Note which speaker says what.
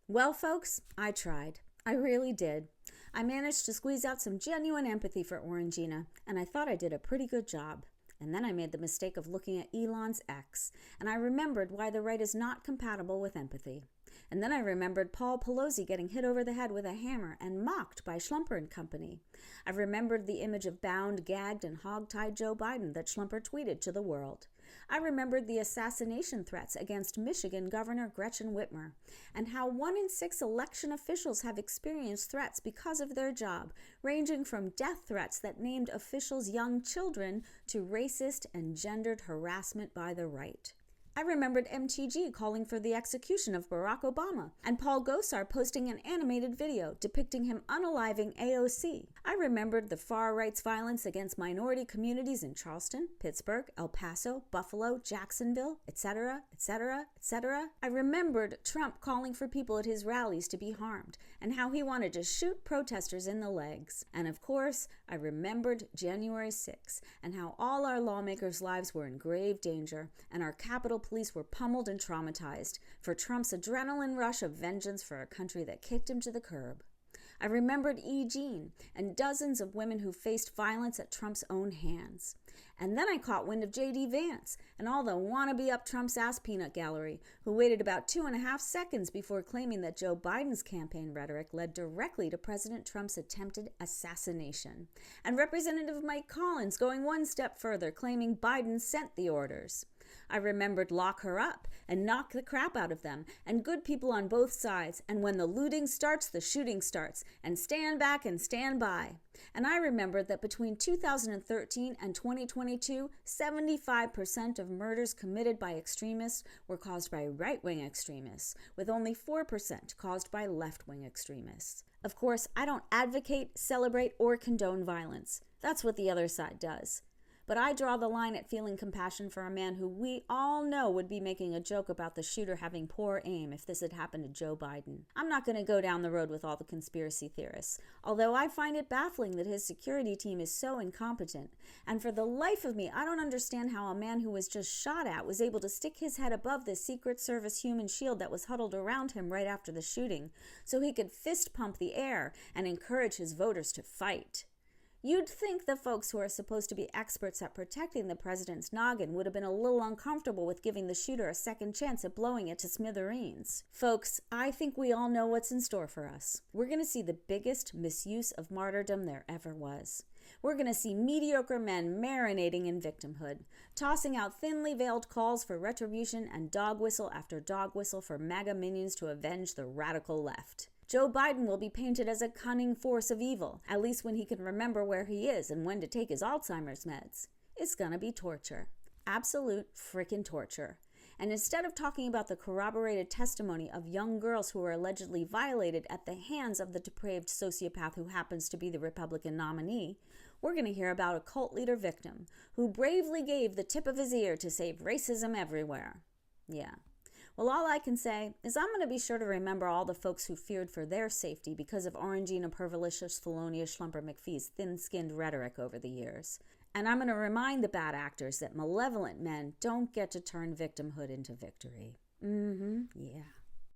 Speaker 1: Well, folks, I tried. I really did. I managed to squeeze out some genuine empathy for Orangina, and I thought I did a pretty good job. And then I made the mistake of looking at Elon's X, and I remembered why the right is not compatible with empathy. And then I remembered Paul Pelosi getting hit over the head with a hammer and mocked by Schlumper and Company. I remembered the image of bound, gagged, and hog-tied Joe Biden that Schlumper tweeted to the world. I remembered the assassination threats against Michigan Governor Gretchen Whitmer, and how 1 in 6 election officials have experienced threats because of their job, ranging from death threats that named officials young children to racist and gendered harassment by the right. I remembered MTG calling for the execution of Barack Obama, and Paul Gosar posting an animated video depicting him unaliving AOC. I remembered the far-right's violence against minority communities in Charleston, Pittsburgh, El Paso, Buffalo, Jacksonville, etc., etc., etc. I remembered Trump calling for people at his rallies to be harmed, and how he wanted to shoot protesters in the legs. And of course, I remembered January 6th, and how all our lawmakers' lives were in grave danger, and our Capitol police were pummeled and traumatized for Trump's adrenaline rush of vengeance for a country that kicked him to the curb. I remembered E. Jean and dozens of women who faced violence at Trump's own hands. And then I caught wind of J.D. Vance and all the wannabe up Trump's ass peanut gallery, who waited about 2.5 seconds before claiming that Joe Biden's campaign rhetoric led directly to President Trump's attempted assassination. And Representative Mike Collins going one step further, claiming Biden sent the orders. I remembered lock her up and knock the crap out of them, and good people on both sides, and when the looting starts, the shooting starts, and stand back and stand by. And I remembered that between 2013 and 2022, 75% of murders committed by extremists were caused by right-wing extremists, with only 4% caused by left-wing extremists. Of course, I don't advocate, celebrate, or condone violence. That's what the other side does. But I draw the line at feeling compassion for a man who we all know would be making a joke about the shooter having poor aim if this had happened to Joe Biden. I'm not going to go down the road with all the conspiracy theorists, although I find it baffling that his security team is so incompetent. And for the life of me, I don't understand how a man who was just shot at was able to stick his head above the Secret Service human shield that was huddled around him right after the shooting, so he could fist pump the air and encourage his voters to fight. You'd think the folks who are supposed to be experts at protecting the president's noggin would have been a little uncomfortable with giving the shooter a second chance at blowing it to smithereens. Folks, I think we all know what's in store for us. We're going to see the biggest misuse of martyrdom there ever was. We're going to see mediocre men marinating in victimhood, tossing out thinly veiled calls for retribution and dog whistle after dog whistle for MAGA minions to avenge the radical left. Joe Biden will be painted as a cunning force of evil, at least when he can remember where he is and when to take his Alzheimer's meds. It's gonna be torture. Absolute frickin' torture. And instead of talking about the corroborated testimony of young girls who were allegedly violated at the hands of the depraved sociopath who happens to be the Republican nominee, we're going to hear about a cult leader victim who bravely gave the tip of his ear to save racism everywhere. Yeah. Well, all I can say is I'm going to be sure to remember all the folks who feared for their safety because of Orangina Pervilicious Thelonious Schlumper McPhee's thin-skinned rhetoric over the years. And I'm going to remind the bad actors that malevolent men don't get to turn victimhood into victory. Yeah.